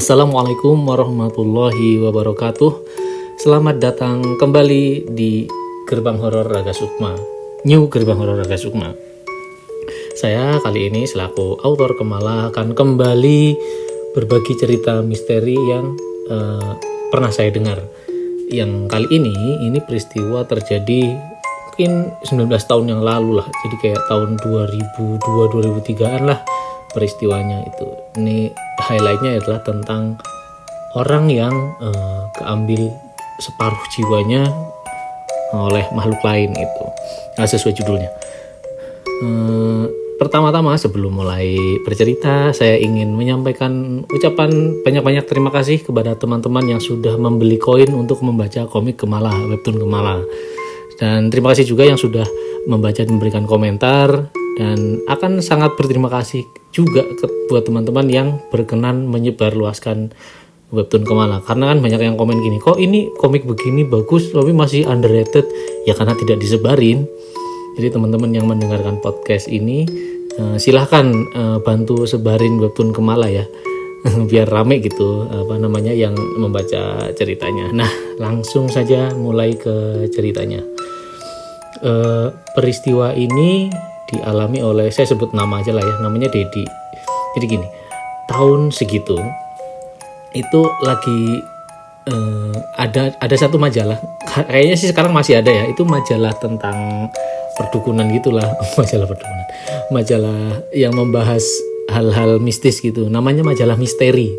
Assalamualaikum warahmatullahi wabarakatuh. Selamat datang kembali di Gerbang Horor Raga Sukma, New Gerbang Horor Raga Sukma. Saya kali ini selaku autor Kemala akan kembali berbagi cerita misteri yang pernah saya dengar. Yang kali ini peristiwa terjadi mungkin 19 tahun yang lalu lah. Jadi kayak tahun 2002-2003an lah peristiwanya itu. Ini highlightnya adalah tentang orang yang keambil separuh jiwanya oleh makhluk lain itu. Nah, sesuai judulnya. Pertama-tama sebelum mulai bercerita, saya ingin menyampaikan ucapan banyak-banyak terima kasih kepada teman-teman yang sudah membeli koin untuk membaca komik Kemala, webtoon Kemala. Dan terima kasih juga yang sudah membaca dan memberikan komentar. Dan akan sangat berterima kasih juga buat teman-teman yang berkenan menyebarluaskan webtoon Kemala. Karena kan banyak yang komen gini, kok ini komik begini bagus tapi masih underrated. Ya karena tidak disebarin. Jadi teman-teman yang mendengarkan podcast ini silahkan bantu sebarin webtoon Kemala ya. Biar rame gitu yang membaca ceritanya. Nah, langsung saja mulai ke ceritanya. Peristiwa ini dialami oleh, saya sebut nama aja lah ya, namanya Dedi. Jadi gini, tahun segitu itu lagi ada satu majalah, kayaknya sih sekarang masih ada ya, itu majalah tentang perdukunan gitulah. Majalah yang membahas hal-hal mistis gitu, namanya majalah misteri.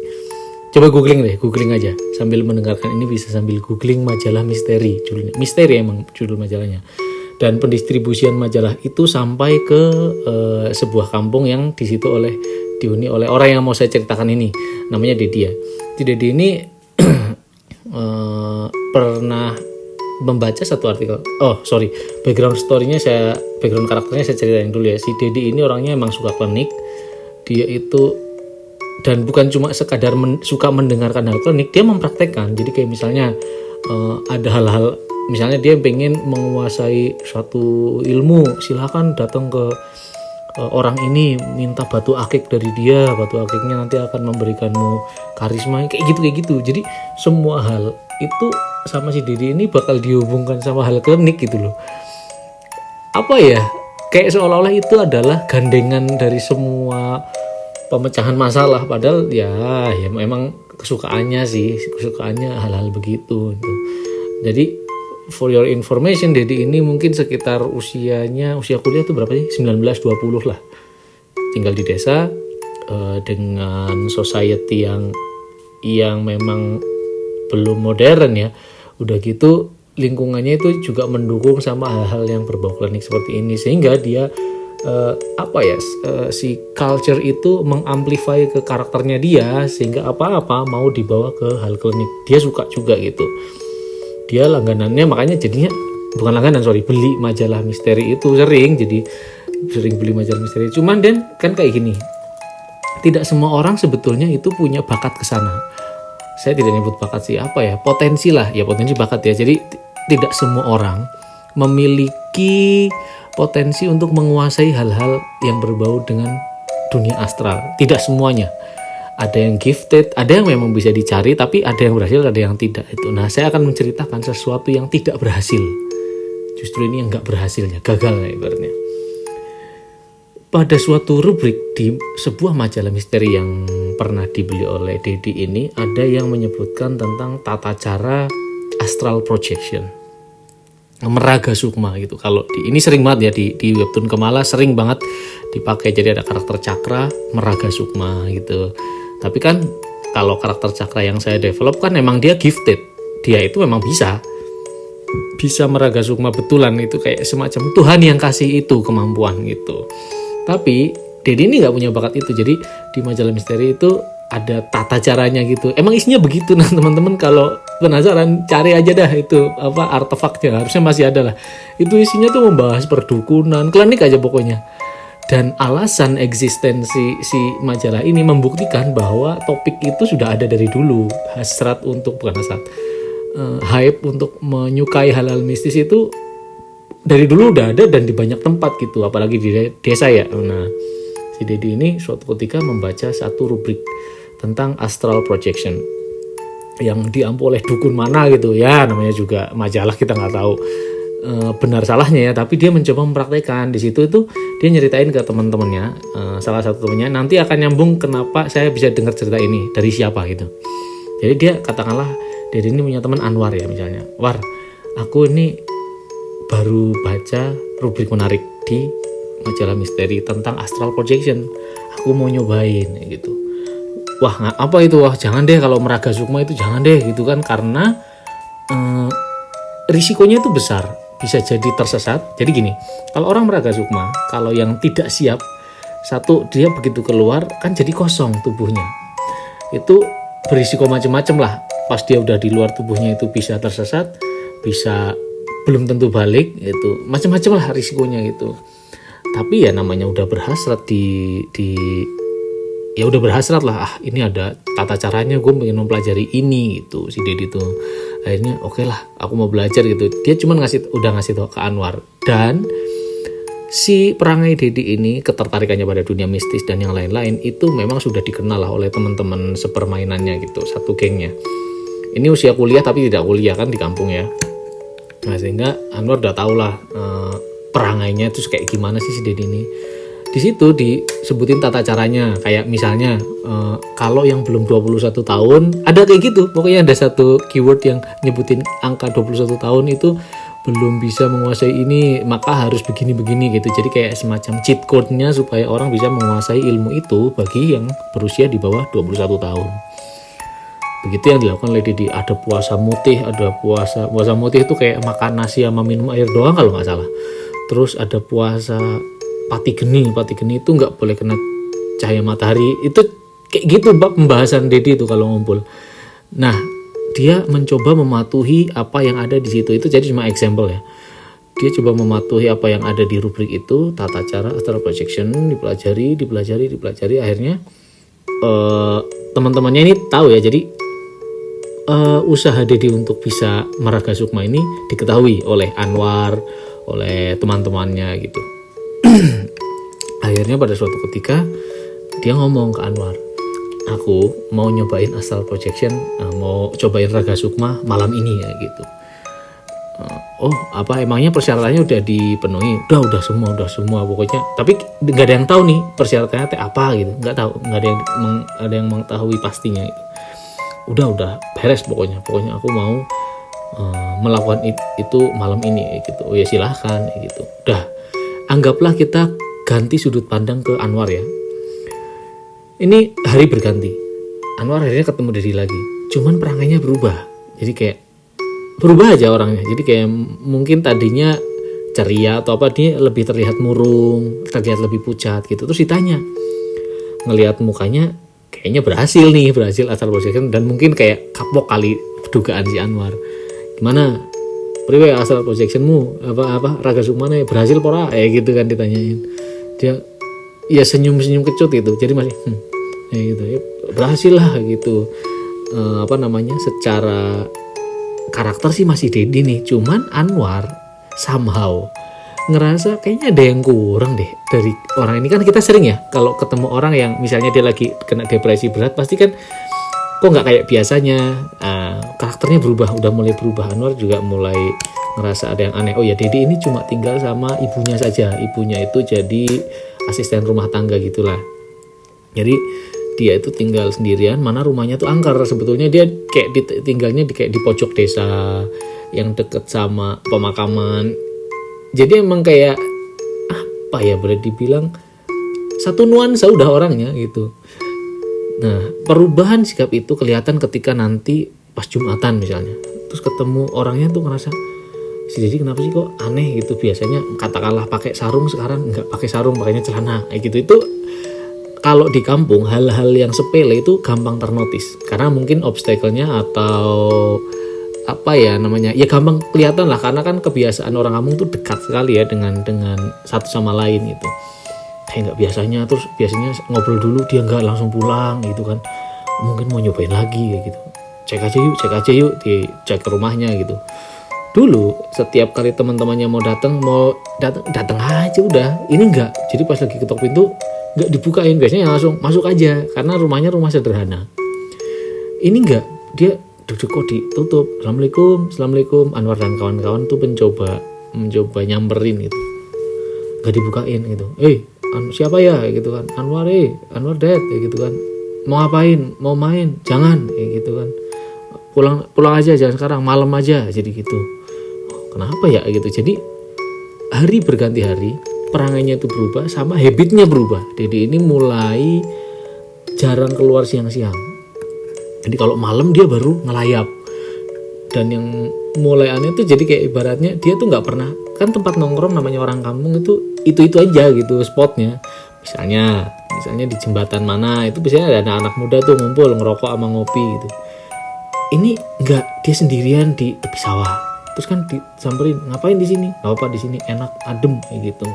Coba googling aja sambil mendengarkan ini, bisa sambil googling majalah misteri, judulnya misteri emang judul majalahnya. Dan pendistribusian majalah itu sampai ke sebuah kampung yang dihuni oleh orang yang mau saya ceritakan ini, namanya Dedi ya. Dedi ini pernah membaca satu artikel. Background karakternya saya ceritain dulu ya. Si Dedi ini orangnya emang suka klinik. Dia itu, dan bukan cuma sekadar suka mendengarkan hal klinik, dia mempraktekkan. Jadi kayak misalnya ada hal-hal, misalnya dia pengen menguasai suatu ilmu, silakan datang ke orang ini, minta batu akik dari dia. Batu akiknya nanti akan memberikanmu karisma, kayak gitu. Jadi semua hal itu sama si Dedi ini bakal dihubungkan sama hal klinik gitu loh. Apa ya, kayak seolah-olah itu adalah gandengan dari semua pemecahan masalah. Padahal ya memang kesukaannya hal-hal begitu gitu. Jadi for your information, Dedi ini mungkin sekitar usia kuliah tuh berapa sih? 19-20 lah. Tinggal di desa dengan society yang memang belum modern ya. Udah gitu lingkungannya itu juga mendukung sama hal-hal yang berbau klinik seperti ini, sehingga dia si culture itu mengamplify ke karakternya dia, sehingga apa-apa mau dibawa ke hal klinik. Dia suka juga gitu. Dia langganannya, makanya jadinya beli majalah misteri itu sering beli majalah misteri. Cuman kan kayak gini, tidak semua orang sebetulnya itu punya bakat ke sana. Saya tidak nyebut bakat sih, potensi bakat ya. Jadi tidak semua orang memiliki potensi untuk menguasai hal-hal yang berbau dengan dunia astral. Tidak semuanya. Ada yang gifted, ada yang memang bisa dicari, tapi ada yang berhasil, ada yang tidak itu. Nah, saya akan menceritakan sesuatu yang tidak berhasil. Justru ini yang nggak berhasilnya, gagal ibaratnya. Pada suatu rubrik di sebuah majalah misteri yang pernah dibeli oleh Dedi ini, ada yang menyebutkan tentang tata cara astral projection, meraga sukma gitu. Kalau ini sering banget ya di webtoon Kemala, sering banget dipakai. Jadi ada karakter cakra, meraga sukma gitu. Tapi kan kalau karakter cakra yang saya develop kan emang dia gifted. Dia itu memang bisa meraga sukma betulan, itu kayak semacam Tuhan yang kasih itu kemampuan gitu. Tapi Dedi ini gak punya bakat itu. Jadi di majalah misteri itu ada tata caranya gitu. Emang isinya begitu. Nah teman-teman kalau penasaran, cari aja dah itu artefaknya, harusnya masih ada lah. Itu isinya tuh membahas perdukunan, klinik aja pokoknya. Dan alasan eksistensi si majalah ini membuktikan bahwa topik itu sudah ada dari dulu. Hype untuk menyukai hal-hal mistis itu dari dulu udah ada dan di banyak tempat gitu, apalagi di desa ya. Nah, si Dedi ini suatu ketika membaca satu rubrik tentang astral projection yang diampu oleh dukun mana gitu ya, namanya juga majalah, kita nggak tahu benar salahnya ya, tapi dia mencoba mempraktekkan. Di situ itu dia nyeritain ke teman-temannya, salah satu temannya, nanti akan nyambung kenapa saya bisa dengar cerita ini dari siapa gitu. Jadi dia katakanlah Dedi ini punya teman Anwar ya misalnya, War, aku ini baru baca rubrik menarik di majalah misteri tentang astral projection, aku mau nyobain gitu. Wah, apa itu? Wah, jangan deh, kalau meraga sukma itu jangan deh gitu kan, karena risikonya itu besar, bisa jadi tersesat. Jadi gini, kalau orang meraga sukma, kalau yang tidak siap, satu, dia begitu keluar kan jadi kosong tubuhnya, itu berisiko macam-macam lah. Pas dia udah di luar tubuhnya itu bisa tersesat, bisa belum tentu balik, itu macam-macam lah risikonya gitu. Tapi ya namanya udah berhasrat ya udah berhasrat lah, ini ada tata caranya, gue pengen mempelajari ini gitu. Si Dedi tuh akhirnya oke lah, aku mau belajar gitu. Dia cuma udah ngasih tau ke Anwar. Dan si perangai Dedi ini, ketertarikannya pada dunia mistis dan yang lain-lain itu memang sudah dikenal lah oleh teman-teman sepermainannya gitu, satu gengnya. Ini usia kuliah tapi tidak kuliah kan di kampung ya. Nah sehingga Anwar udah tau lah perangainya terus kayak gimana sih si Dedi ini. Di situ disebutin tata caranya, kayak misalnya kalau yang belum 21 tahun, ada kayak gitu. Pokoknya ada satu keyword yang nyebutin angka 21 tahun itu belum bisa menguasai ini, maka harus begini-begini gitu. Jadi kayak semacam cheat code-nya supaya orang bisa menguasai ilmu itu bagi yang berusia di bawah 21 tahun. Begitu yang dilakukan oleh Dedi. Ada puasa mutih, ada puasa mutih itu kayak makan nasi sama minum air doang kalau nggak salah. Terus ada puasa pati geni itu nggak boleh kena cahaya matahari. Itu kayak gitu pembahasan Dedi itu kalau ngumpul. Nah, dia mencoba mematuhi apa yang ada di situ. Itu jadi cuma example ya. Dia coba mematuhi apa yang ada di rubrik itu, tata cara astral projection, dipelajari. Akhirnya teman-temannya ini tahu ya. Jadi usaha Dedi untuk bisa meraga sukma ini diketahui oleh Anwar, oleh teman-temannya gitu. Akhirnya pada suatu ketika dia ngomong ke Anwar, aku mau nyobain astral projection, mau cobain raga sukma malam ini ya gitu. Oh apa emangnya persyaratannya udah dipenuhi? Udah semua pokoknya. Tapi nggak ada yang tahu nih persyaratannya teh apa gitu, nggak tahu, nggak ada yang mengetahui pastinya gitu. Udah beres pokoknya aku mau melakukan itu malam ini gitu. Oh ya silahkan gitu. Udah, anggaplah kita ganti sudut pandang ke Anwar ya. Ini hari berganti, Anwar akhirnya ketemu Dedi lagi, cuman perangainya berubah. Jadi kayak berubah aja orangnya. Jadi kayak mungkin tadinya ceria atau apa, dia lebih terlihat murung, terlihat lebih pucat gitu. Terus ditanya, ngelihat mukanya kayaknya berhasil astral projection, dan mungkin kayak kapok kali dugaan si Anwar. Gimana? Priwe astral projectionmu apa raga sukmane berhasil pora? Gitu kan ditanyain. Dia ya senyum kecut gitu. Jadi masih gitu ya, berhasil lah gitu. Secara karakter sih masih Dedi nih, cuman Anwar somehow ngerasa kayaknya ada yang kurang deh dari orang ini. Kan kita sering ya kalau ketemu orang yang misalnya dia lagi kena depresi berat, pasti kan kok nggak kayak biasanya, karakternya udah mulai berubah. Anwar juga mulai ngerasa ada yang aneh. Oh ya, Dedi ini cuma tinggal sama ibunya saja, ibunya itu jadi asisten rumah tangga gitulah. Jadi dia itu tinggal sendirian, mana rumahnya tuh angker. Sebetulnya dia kayak tinggalnya kayak di pojok desa yang deket sama pemakaman. Jadi emang kayak apa ya, boleh dibilang satu nuansa udah orangnya gitu. Nah, perubahan sikap itu kelihatan ketika nanti pas Jumatan misalnya, terus ketemu orangnya tuh ngerasa, si Dedi kenapa sih kok aneh gitu. Biasanya katakanlah pakai sarung, sekarang nggak pakai sarung, pakainya celana kayak gitu. Itu kalau di kampung hal-hal yang sepele itu gampang ternotis, karena mungkin obstacle-nya atau apa ya namanya, ya gampang kelihatan lah, karena kan kebiasaan orang kampung tuh dekat sekali ya dengan satu sama lain gitu. Kayak nggak biasanya, terus biasanya ngobrol dulu, dia nggak langsung pulang gitu kan, mungkin mau nyobain lagi kayak gitu. Cek aja yuk, dicek ke rumahnya gitu. Dulu setiap kali teman-temannya mau datang aja udah. Ini enggak. Jadi pas lagi ketok pintu nggak dibukain, biasanya langsung masuk aja karena rumahnya rumah sederhana. Ini enggak, dia duduk kok ditutup. Assalamualaikum. Anwar dan kawan-kawan tuh mencoba nyamperin gitu, nggak dibukain gitu. Siapa ya gitu kan, Anwar dad gitu kan, mau ngapain, mau main, jangan gitu kan, pulang aja, jangan sekarang, malam aja, jadi gitu. Kenapa ya gitu. Jadi hari berganti hari perangainya itu berubah, sama habitnya berubah. Dede ini mulai jarang keluar siang-siang. Jadi kalau malam dia baru ngelayap. Dan yang mulai aneh tuh jadi kayak ibaratnya dia tuh nggak pernah, kan tempat nongkrong namanya orang kampung itu aja gitu spotnya. Misalnya di jembatan mana itu biasanya ada anak muda tuh ngumpul ngerokok sama ngopi gitu. Ini enggak, dia sendirian di tepi sawah. Terus kan disamperin, ngapain di sini? Gak apa di sini enak, adem kayak gitu.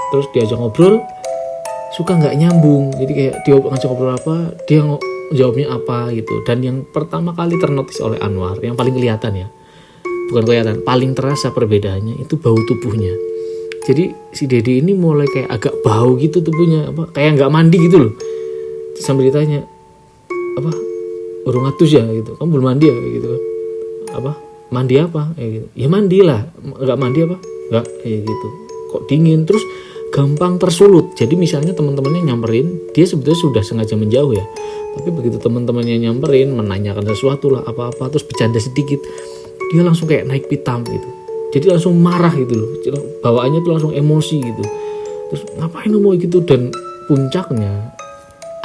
Terus diajak ngobrol, suka nggak nyambung. Jadi kayak dia ngajak ngobrol apa, dia jawabnya apa gitu. Dan yang pertama kali ternotis oleh Anwar, yang paling kelihatan ya, paling terasa perbedaannya itu bau tubuhnya. Jadi si Dede ini mulai kayak agak bau gitu tubuhnya, kayak nggak mandi gitu loh. Sambil ditanya, baru ngatus ya gitu, kamu belum mandi ya gitu, mandi apa gitu, ya mandi lah, nggak mandi nggak gitu, kok dingin, terus gampang tersulut. Jadi misalnya teman-temannya nyamperin, dia sebetulnya sudah sengaja menjauh ya, tapi begitu teman-temannya nyamperin menanyakan sesuatu lah apa-apa, terus bercanda sedikit, dia langsung kayak naik pitam gitu. Jadi langsung marah gitu loh, bawaannya tuh langsung emosi gitu. Terus ngapain ngomong gitu. Dan puncaknya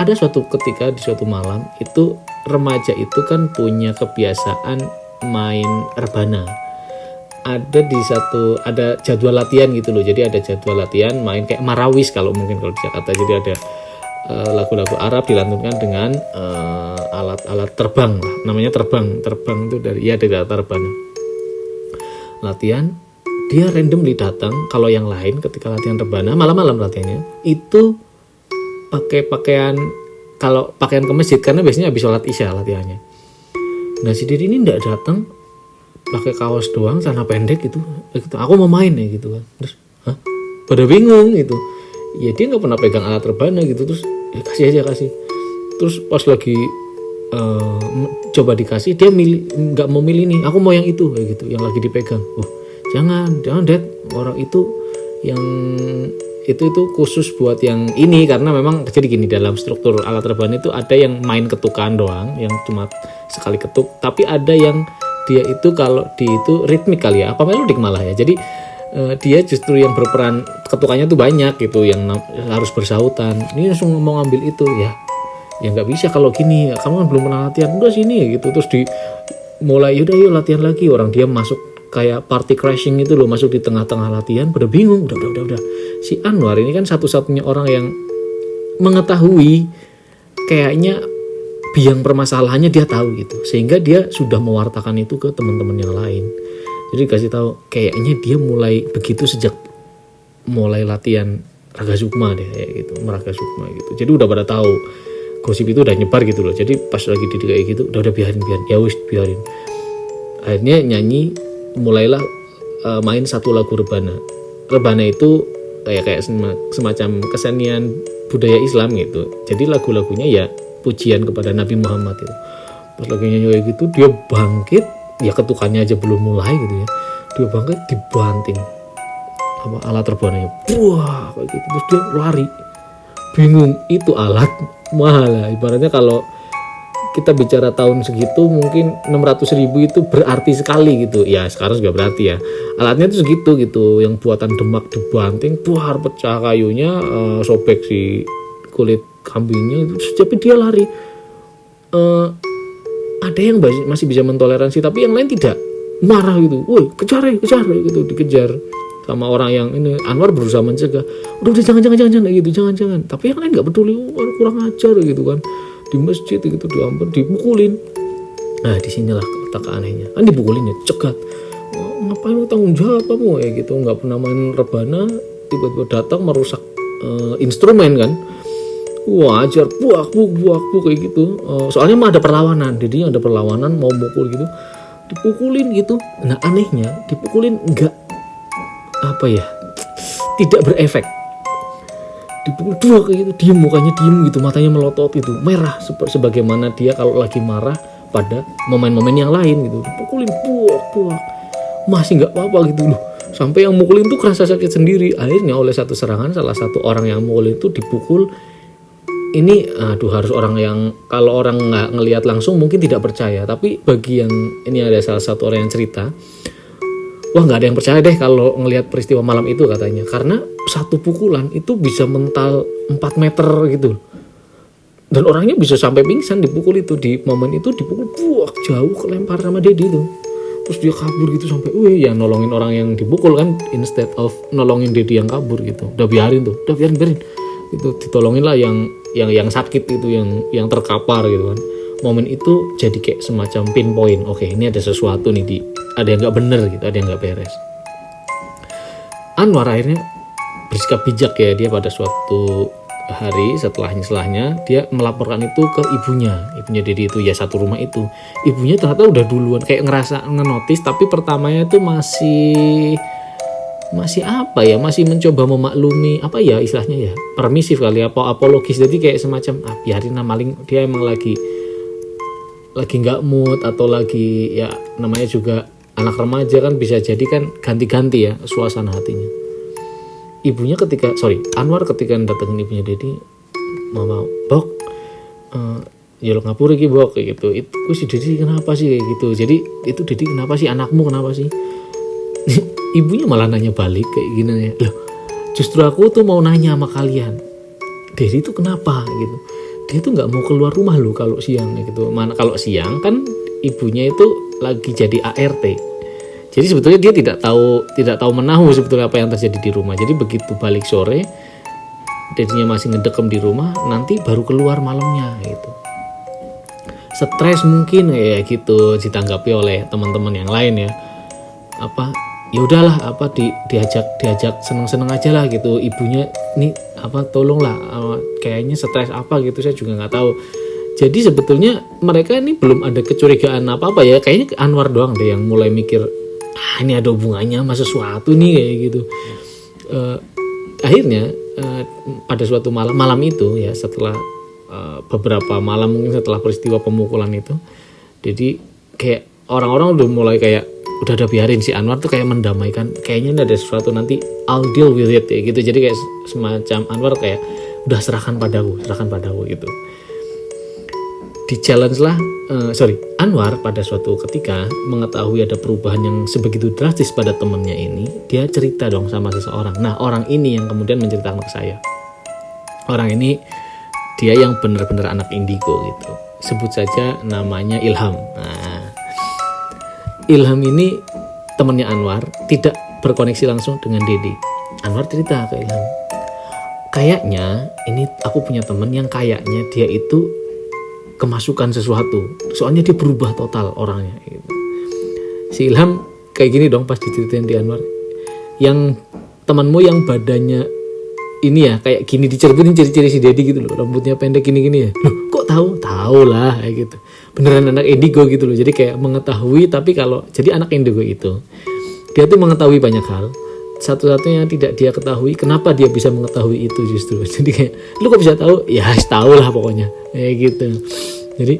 ada suatu ketika di suatu malam itu remaja itu kan punya kebiasaan main rebana. Ada jadwal latihan gitu loh. Jadi ada jadwal latihan main kayak marawis kalau di Jakarta. Jadi ada lagu-lagu Arab dilantunkan dengan alat-alat terbang lah. Namanya terbang itu dari alat rebana. Latihan, dia randomly datang. Kalau yang lain ketika latihan rebana malam-malam latihannya itu pakai pakaian ke masjid karena biasanya habis sholat isya latihannya. Nah si Dede ini nggak datang, pakai kaos doang, celana pendek gitu. Aku mau main ya gitu kan. Terus pada bingung gitu. Ya dia nggak pernah pegang alat rebana gitu. Terus kasih aja. Terus pas lagi coba dikasih, dia nggak mau milih nih, aku mau yang itu kayak gitu, yang lagi dipegang. Jangan dad, orang itu yang itu khusus buat yang ini, karena memang jadi gini, dalam struktur alat rebana itu ada yang main ketukan doang, yang cuma sekali ketuk, tapi ada yang dia itu kalau itu ritmik kali ya, apa melodik malah ya. Jadi dia justru yang berperan ketukannya tuh banyak gitu, yang harus bersautan. Ini langsung mau ngambil itu ya nggak bisa kalau gini, kamu kan belum pernah latihan, udah sini gitu. Terus mulai yaudah yuk latihan lagi. Orang dia masuk kayak party crashing gitu loh, masuk di tengah-tengah latihan, pada bingung. Udah. Si Anwar ini kan satu-satunya orang yang mengetahui kayaknya biang permasalahannya, dia tahu gitu, sehingga dia sudah mewartakan itu ke teman-teman yang lain. Jadi kasih tahu kayaknya dia mulai begitu sejak mulai latihan Raga Sukma deh kayak gitu, Meraga Sukma gitu. Jadi udah pada tahu, gosip itu udah nyebar gitu loh. Jadi pas lagi didik kayak gitu, udah biarin, ya wis biarin. Akhirnya nyanyi, mulailah main satu lagu rebana. Rebana itu kayak semacam kesenian budaya Islam gitu. Jadi lagu-lagunya ya pujian kepada Nabi Muhammad itu. Pas lagi nyanyi kayak gitu, dia bangkit, ya ketukannya aja belum mulai gitu ya, dia bangkit, dibanting alat rebananya, wah kayak gitu. Terus dia lari, bingung, itu alat mahal lah. Ibaratnya kalau kita bicara tahun segitu mungkin 600.000 itu berarti sekali gitu ya. Sekarang juga berarti ya, alatnya itu segitu gitu, yang buatan Demak, dibanting, buar, pecah kayunya, sobek si kulit kambingnya itu. Tapi dia lari. Ada yang masih bisa mentoleransi, tapi yang lain tidak, marah gitu, woi kejar gitu, dikejar sama orang yang ini. Anwar berusaha mencegah, udah jangan gitu, jangan. Tapi yang lain nggak peduli, kurang ajar gitu kan, di masjid gitu, dipukulin. Nah disinilah letak anehnya, kan dipukulinnya, cegat. Ngapain lu tanggung jawab kamu ya gitu, nggak pernah main rebana, tiba-tiba datang merusak instrumen kan. Wajar, buak kayak gitu. Soalnya mah ada perlawanan, jadinya ada perlawanan, mau mukul gitu, dipukulin gitu. Nah anehnya dipukulin tidak berefek. dipukul dua kayak gitu, diem, mukanya diem gitu, matanya melotot gitu, merah sebagaimana dia kalau lagi marah pada momen-momen yang lain gitu. Dipukulin buak masih nggak apa-apa gitu loh, sampai yang mukulin tuh kerasa sakit sendiri. Akhirnya oleh satu serangan salah satu orang yang mukulin itu dipukul. Ini harus orang yang, kalau orang nggak ngelihat langsung mungkin tidak percaya, tapi bagi yang ini ada salah satu orang yang cerita, wah nggak ada yang percaya deh kalau ngelihat peristiwa malam itu katanya, karena satu pukulan itu bisa mental 4 meter gitu, dan orangnya bisa sampai pingsan dipukul itu. Di momen itu dipukul buak jauh, kelempar sama Dedi itu, terus dia kabur gitu sampai ya nolongin orang yang dipukul kan, instead of nolongin Dedi yang kabur gitu. Udah biarin itu, ditolongin lah yang sakit itu, yang terkapar gitu kan. Momen itu jadi kayak semacam pinpoint, oke ini ada sesuatu nih, ada yang nggak bener gitu, ada yang nggak beres. Anwar akhirnya bersikap bijak ya, dia pada suatu hari setelahnya dia melaporkan itu ke ibunya Dedi itu ya, satu rumah itu. Ibunya ternyata udah duluan kayak ngerasa ngenotis, tapi pertamanya itu masih apa ya, masih mencoba memaklumi, apa ya istilahnya ya, permisif kali, apa apologis. Jadi kayak semacam biarin lah, maling dia emang lagi nggak mood, atau lagi ya namanya juga anak remaja kan, bisa jadi kan ganti-ganti ya suasana hatinya. Anwar ketika datengin ibunya Dedi, mama bok ya lo ngapura iki bok kayak gitu, itu si Dedi kenapa sih kayak gitu, jadi itu Dedi kenapa sih, anakmu kenapa sih. Ibunya malah nanya balik kayak gini ya, loh justru aku tuh mau nanya sama kalian, Dedi itu kenapa gitu, dia tuh nggak mau keluar rumah loh kalau siang gitu. Mana kalau siang kan ibunya itu lagi jadi ART, jadi sebetulnya dia tidak tahu menahu sebetulnya apa yang terjadi di rumah. Jadi begitu balik sore, Dedinya masih ngedekem di rumah, nanti baru keluar malamnya gitu. Stres mungkin ya gitu ditanggapi oleh teman-teman yang lain ya, ya udahlah diajak seneng-seneng aja lah gitu, ibunya nih tolonglah, kayaknya stres apa gitu, saya juga nggak tahu. Jadi sebetulnya mereka ini belum ada kecurigaan apa ya, kayaknya Anwar doang deh yang mulai mikir ini ada hubungannya sama sesuatu nih kayak gitu. Akhirnya pada suatu malam itu ya, setelah beberapa malam mungkin setelah peristiwa pemukulan itu, jadi kayak orang-orang udah mulai kayak udah biarin si Anwar tuh kayak mendamaikan, kayaknya ini ada sesuatu, nanti I'll deal with it ya gitu. Jadi kayak semacam Anwar kayak udah serahkan padaku gitu. Di challenge lah Anwar pada suatu ketika mengetahui ada perubahan yang sebegitu drastis pada temennya ini, dia cerita dong sama seseorang. Nah orang ini yang kemudian menceritakan ke saya. Orang ini dia yang benar-benar anak indigo gitu, sebut saja namanya Ilham. Ilham ini temannya Anwar, tidak berkoneksi langsung dengan Dedi. Anwar cerita ke Ilham, kayaknya ini aku punya teman yang kayaknya dia itu kemasukan sesuatu, soalnya dia berubah total orangnya gitu. Si Ilham kayak gini dong pas diceritain di Anwar, yang temanmu yang badannya ini ya kayak gini, diceritakan ciri-ciri si Dedi gitu loh, rambutnya pendek gini-gini ya, loh kok tahu lah kayak gitu, beneran anak indigo gitu loh. Jadi kayak mengetahui, tapi kalau jadi anak indigo itu dia tuh mengetahui banyak hal, satu-satunya yang tidak dia ketahui kenapa dia bisa mengetahui itu justru. Jadi kayak lu kok bisa tahu, ya tahu lah pokoknya kayak gitu. Jadi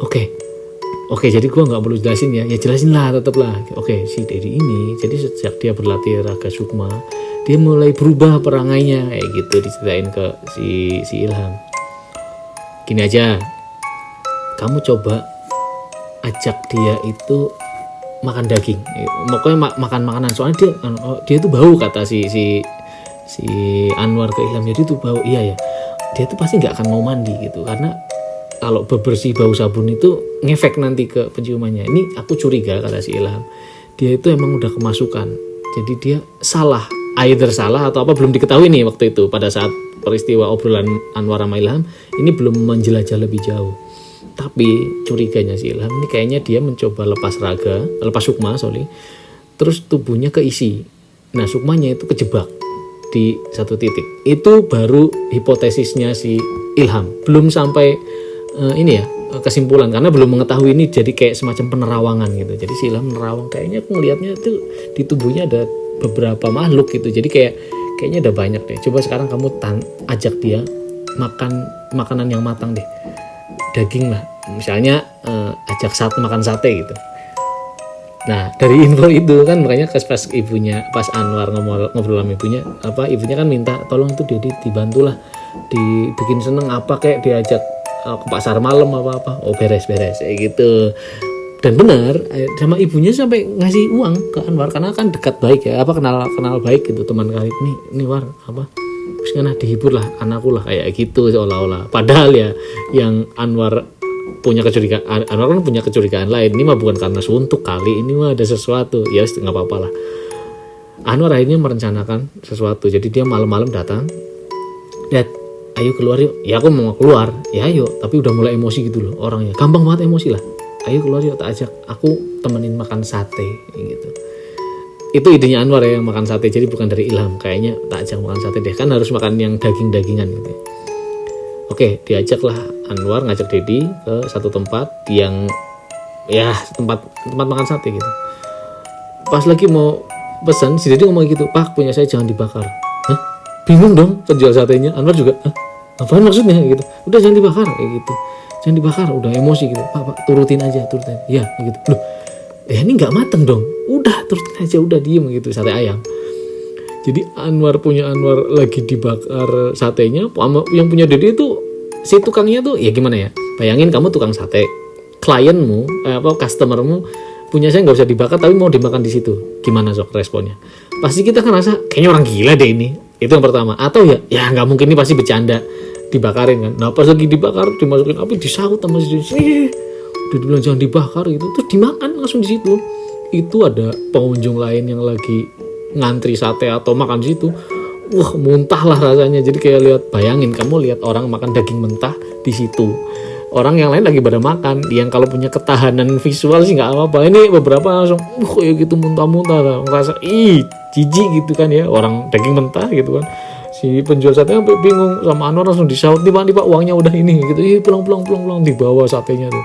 oke, jadi gue nggak perlu jelasin ya jelasin lah tetep lah. Oke, si Dedi ini jadi sejak dia berlatih raga sukma, dia mulai berubah perangainya kayak gitu, diceritain ke si Ilham. Gini aja, kamu coba ajak dia itu makan daging, pokoknya makan makanan, soalnya dia tuh bau, kata si Anwar ke Ilham. Jadi tuh bau, iya ya, dia tuh pasti nggak akan mau mandi gitu, karena kalau bebersih bau sabun itu ngefek nanti ke penciumannya. Ini aku curiga, kata si Ilham, dia itu emang udah kemasukan, jadi dia salah, either salah atau apa belum diketahui nih waktu itu pada saat peristiwa obrolan Anwar sama Ilham ini belum menjelajah lebih jauh. Tapi curiganya si Ilham ini kayaknya dia mencoba lepas sukma, terus tubuhnya keisi. Nah sukmanya itu kejebak di satu titik. Itu baru hipotesisnya si Ilham. Belum sampai kesimpulan, karena belum mengetahui ini, jadi kayak semacam penerawangan gitu. Jadi si Ilham menerawang, kayaknya aku ngelihatnya itu di tubuhnya ada beberapa makhluk gitu. Jadi kayak kayaknya udah banyak deh, coba sekarang kamu ajak dia makan makanan yang matang deh, daging lah, misalnya ajak makan sate gitu. Nah dari info itu kan makanya pas ibunya, pas Anwar ngobrol sama ibunya, ibunya kan minta tolong itu Dedi dibantulah, dibikin seneng apa kayak diajak ke pasar malam apa, oh beres kayak gitu. Dan benar sama ibunya sampai ngasih uang ke Anwar karena kan dekat baik ya, kenal baik gitu, teman karib nih War terus kan dihibur lah anakku lah kayak gitu seolah-olah. Padahal ya yang Anwar punya kecurigaan, Anwar kan punya kecurigaan lain, ini mah bukan karena suntuk kali, ini mah ada sesuatu, ya nggak apa-apa lah. Anwar akhirnya merencanakan sesuatu, jadi dia malam-malam datang, Dad ayo keluar yuk, ya aku mau keluar, ya ayo, tapi udah mulai emosi gitu loh orangnya, gampang banget emosi lah, ayo keluar yuk, tak ajak aku temenin makan sate gitu. Itu idenya Anwar ya, yang makan sate, jadi bukan dari Ilham, kayaknya tak ajak makan sate deh, kan harus makan yang daging-dagingan gitu. Oke, diajaklah Anwar ngajak Dedi ke satu tempat yang ya tempat makan sate gitu. Pas lagi mau pesan, si Dedi ngomong gitu, Pak punya saya jangan dibakar. Hah? Bingung dong penjual satenya. Anwar juga, apaan maksudnya gitu. Udah jangan dibakar kayak gitu. Jangan dibakar, udah emosi gitu. Pak turutin aja. Ya gitu. Loh, ini nggak mateng dong. Udah turutin aja, udah diem gitu, sate ayam. Jadi Anwar lagi dibakar satenya, yang punya Dedi itu si tukangnya tuh ya gimana ya? Bayangin kamu tukang sate, klienmu, customermu punya saya nggak usah dibakar tapi mau dimakan di situ, gimana sok responnya? Pasti kita kan rasa kayaknya orang gila deh ini. Itu yang pertama. Atau ya nggak mungkin, ini pasti bercanda, dibakarin kan? Nah pas lagi dibakar dimasukin api disaut sama si udah dibilang jangan dibakar gitu, terus dimakan langsung di situ. Itu ada pengunjung lain yang lagi ngantri sate atau makan di situ, wah muntah lah rasanya. Jadi kayak bayangin kamu lihat orang makan daging mentah di situ, orang yang lain lagi pada makan, yang kalau punya ketahanan visual sih nggak apa-apa, ini beberapa langsung kayak gitu muntah-muntah, ngerasa jijik gitu kan ya, orang daging mentah gitu kan. Si penjual sate sampai bingung, sama Anwar langsung disaut, nih Pak uangnya udah ini gitu, pulang dibawa satenya tuh.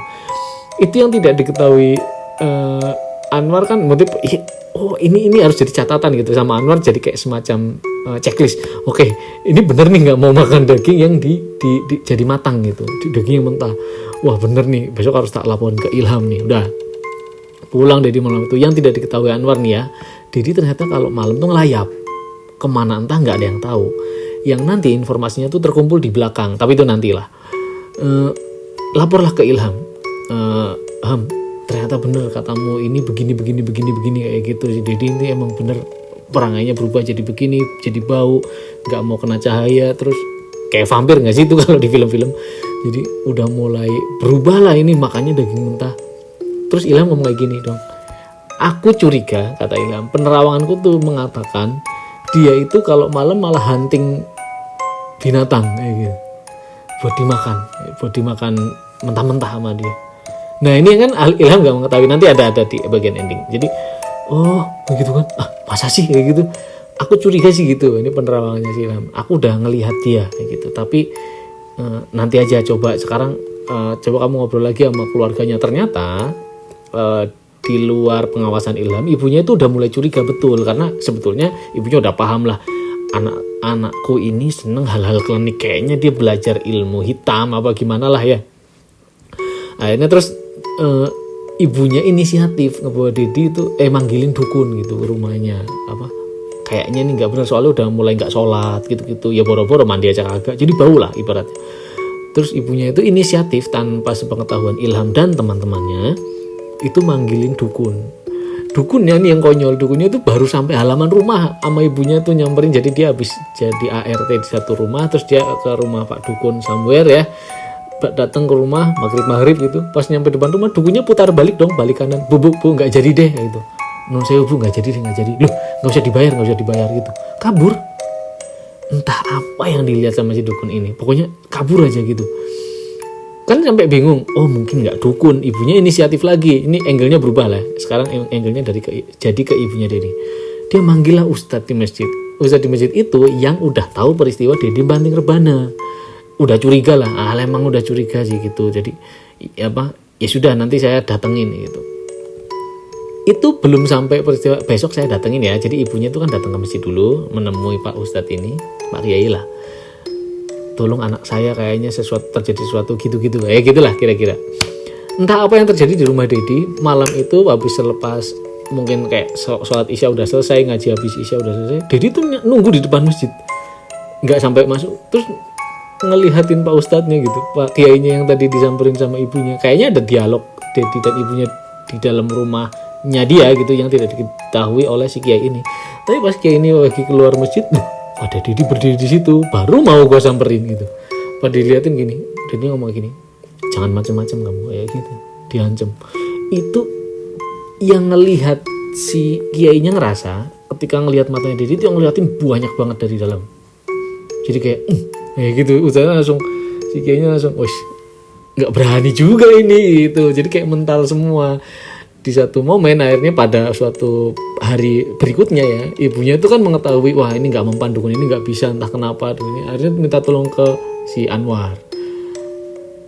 Itu yang tidak diketahui Anwar kan motif, ini harus jadi catatan gitu sama Anwar, jadi kayak semacam checklist. Oke, ini bener nih nggak mau makan daging yang jadi matang gitu, daging yang mentah. Wah bener nih, besok harus tak laporin ke Ilham nih. Udah pulang Dedi malam itu. Yang tidak diketahui Anwar nih ya, Dedi ternyata kalau malam tuh ngelayap kemana entah, nggak ada yang tahu. Yang nanti informasinya tuh terkumpul di belakang, tapi itu nantilah. Laporlah ke Ilham. Ham, ternyata bener katamu, ini begini kayak gitu. Si Dedi ini emang bener perangainya berubah jadi begini, jadi bau, nggak mau kena cahaya, terus kayak vampir nggak sih itu kalau di film-film. Jadi udah mulai berubah lah ini, makannya daging mentah. Terus Ilham ngomong kayak gini dong, aku curiga, kata Ilham, penerawanganku tuh mengatakan dia itu kalau malam malah hunting binatang kayak gitu, buat dimakan mentah-mentah sama dia. Nah ini kan Ilham gak mengetahui, nanti ada di bagian ending. Jadi begitu kan, masa sih kayak gitu, aku curiga sih gitu, ini penerawangannya si Ilham, aku udah ngelihat dia kayak gitu. Tapi nanti aja, coba sekarang coba kamu ngobrol lagi sama keluarganya. Ternyata di luar pengawasan Ilham, ibunya itu udah mulai curiga betul, karena sebetulnya ibunya udah paham lah, anakku ini seneng hal-hal klinik, kayaknya dia belajar ilmu hitam apa gimana lah ya. Akhirnya terus ibunya inisiatif ngebawa Dedi itu manggilin dukun gitu ke rumahnya. Kayaknya ini nggak benar, soalnya udah mulai nggak sholat gitu ya, boro-boro mandi aja kagak, jadi bau lah ibaratnya. Terus ibunya itu inisiatif tanpa sepengetahuan Ilham dan teman-temannya itu manggilin dukun. Dukunnya nih yang konyol, dukunnya itu baru sampai halaman rumah sama ibunya tuh nyamperin. Jadi dia habis jadi ART di satu rumah, terus dia ke rumah Pak Dukun somewhere ya, datang ke rumah maghrib gitu. Pas nyampe depan rumah, dukunnya putar balik dong, balik kanan. Bu nggak jadi deh gitu. Non saya bu nggak jadi. Loh nggak usah dibayar gitu. Kabur. Entah apa yang dilihat sama si dukun ini, pokoknya kabur aja gitu. Kan sampai bingung, mungkin nggak dukun, ibunya inisiatif lagi. Ini angle-nya berubah lah. Sekarang angle-nya jadi ke ibunya Dedi. Dia manggil lah Ustadz di masjid. Ustadz di masjid itu yang udah tahu peristiwa Dedi banting rebana. Udah curiga lah, emang udah curiga sih gitu. Jadi ya sudah, nanti saya datengin gitu. Itu belum sampai peristiwa besok saya datengin ya. Jadi ibunya itu kan datang ke masjid dulu menemui Pak Ustadz ini, Pak Kiai lah. Tolong anak saya kayaknya terjadi sesuatu gitu-gitu. Gitulah kira-kira. Entah apa yang terjadi di rumah Dedi. Malam itu habis selepas mungkin kayak sholat isya udah selesai, ngaji habis isya udah selesai, Dedi tuh nunggu di depan masjid, nggak sampai masuk, terus ngelihatin Pak Ustadznya gitu, Pak Kiainya yang tadi disamperin sama ibunya. Kayaknya ada dialog Dedi dan ibunya di dalam rumahnya dia gitu, yang tidak diketahui oleh si Kiai ini. Tapi pas Kiai ini lagi keluar masjid, ada Dedi berdiri di situ, baru mau gue samperin gitu. Pas diliatin gini, Dedi ngomong gini, jangan macam-macam kamu, kayak gitu, diancam. Itu yang ngelihat si Kiainya ngerasa ketika ngelihat matanya Dedi itu yang ngeliatin banyak banget dari dalam. Jadi kayak gitu, usahanya langsung si Kiainya langsung, wes nggak berani juga ini gitu. Jadi kayak mental semua. Di satu momen akhirnya pada suatu hari berikutnya ya, ibunya itu kan mengetahui wah ini nggak mempan dukun ini nggak bisa entah kenapa, ini akhirnya minta tolong ke si Anwar.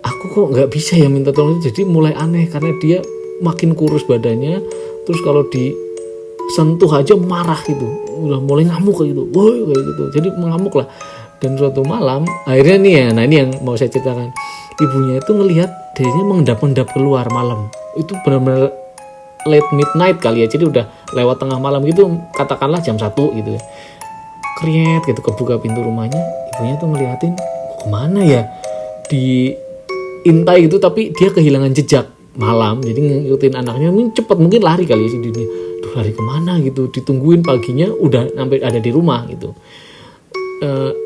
Aku kok nggak bisa ya minta tolong, jadi mulai aneh karena dia makin kurus badannya, terus kalau disentuh aja marah gitu, udah mulai ngamuk kayak gitu, woi kayak gitu, jadi mengamuk lah. Dan suatu malam akhirnya nih ya, nah ini yang mau saya ceritakan, ibunya itu ngelihat dirinya mengendap-endap keluar malam, itu benar-benar late midnight kali ya, jadi udah lewat tengah malam gitu, katakanlah jam 1 gitu ya, kriet gitu, kebuka pintu rumahnya, ibunya tuh ngeliatin kemana ya, diintai gitu, tapi dia kehilangan jejak malam, jadi ngikutin anaknya, cepet mungkin lari kali ya si Dini, lari kemana gitu, ditungguin paginya udah sampai ada di rumah gitu.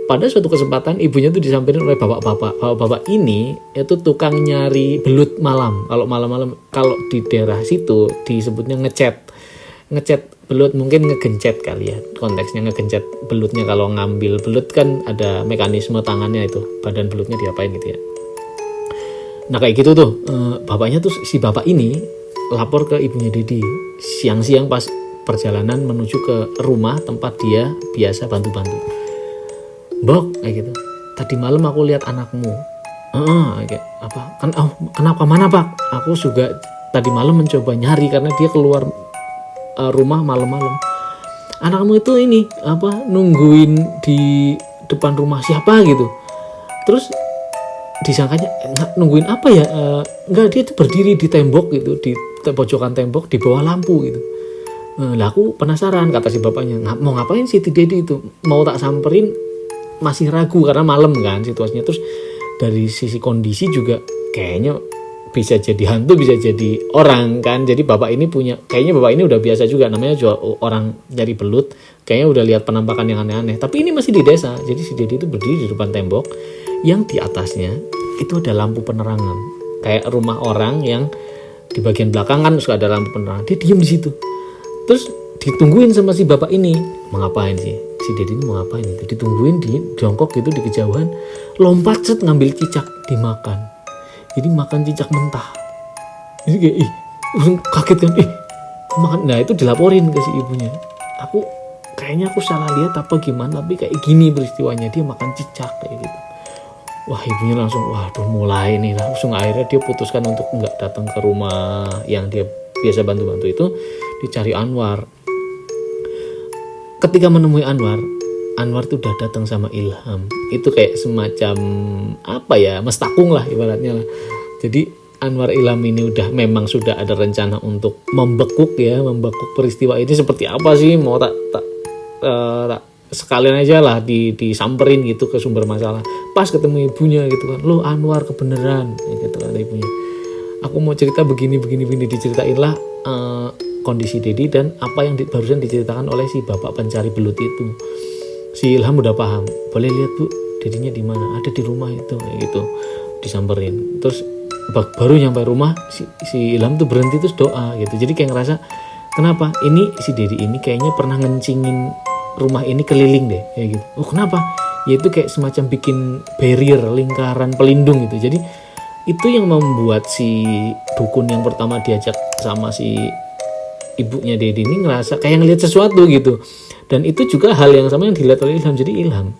Pada suatu kesempatan ibunya tuh disamperin oleh bapak-bapak ini itu tukang nyari belut malam. Kalau malam-malam kalau di daerah situ disebutnya ngecat belut, mungkin ngegencet kali ya, konteksnya ngegencet belutnya. Kalau ngambil belut kan ada mekanisme tangannya, itu badan belutnya diapain gitu ya. Nah kayak gitu tuh, bapaknya tuh si bapak ini lapor ke ibunya Dedi siang-siang pas perjalanan menuju ke rumah tempat dia biasa bantu-bantu. Bok, kayak gitu, tadi malam aku lihat anakmu. Kayak apa? Kenapa, mana Pak? Aku juga tadi malam mencoba nyari karena dia keluar rumah malam-malam. Anakmu itu ini apa? Nungguin di depan rumah siapa gitu. Terus disangkanya nungguin apa ya? Enggak, dia tuh berdiri di tembok gitu, di pojokan tembok di bawah lampu gitu. Lah aku penasaran, kata si bapaknya, mau ngapain sih Dedi itu? Mau tak samperin, masih ragu karena malam kan situasinya. Terus dari sisi kondisi juga kayaknya bisa jadi hantu, bisa jadi orang kan. Jadi kayaknya bapak ini udah biasa juga, namanya juga orang nyari belut, kayaknya udah lihat penampakan yang aneh-aneh. Tapi ini masih di desa, jadi si Dedi itu berdiri di depan tembok yang di atasnya itu ada lampu penerangan, kayak rumah orang yang di bagian belakang kan suka ada lampu penerangan. Dia diem di situ, terus ditungguin sama si bapak ini. Mau ngapain sih si Dedi ini, mau ngapain itu? Ditungguin di jongkok gitu di kejauhan, lompat set ngambil cicak dimakan. Jadi makan cicak mentah. Jadi kayak kaget kan, makan. Nah itu dilaporin ke si ibunya. Kayaknya aku salah lihat apa gimana, tapi kayak gini peristiwanya, dia makan cicak kayak gitu. Wah ibunya langsung, waduh mulai nih, langsung akhirnya dia putuskan untuk nggak datang ke rumah yang dia biasa bantu-bantu itu, dicari Anwar. Ketika menemui Anwar tuh udah datang sama Ilham. Itu kayak semacam apa ya, mestakung lah ibaratnya lah. Jadi Anwar Ilham ini memang sudah ada rencana untuk membekuk peristiwa ini seperti apa sih, mau tak sekalian aja lah disamperin gitu ke sumber masalah. Pas ketemu ibunya gitu kan, lo Anwar kebenaran gitu kan ibunya. Aku mau cerita begini diceritain lah kondisi Dedi dan apa yang barusan diceritakan oleh si bapak pencari belut itu. Si Ilham udah paham, boleh lihat Bu, Dedinya di mana? Ada di rumah itu, kayak gitu. Disamperin. Terus baru nyampe rumah si Ilham tuh berhenti terus doa gitu. Jadi kayak ngerasa, kenapa? Ini si Dedi ini kayaknya pernah ngencingin rumah ini keliling deh, kayak gitu. Oh kenapa? Yaitu kayak semacam bikin barrier, lingkaran pelindung gitu. Jadi itu yang membuat si dukun yang pertama diajak sama si ibunya Dedi ini ngerasa kayak ngelihat sesuatu gitu. Dan itu juga hal yang sama yang dilihat oleh Ilham. Jadi Ilham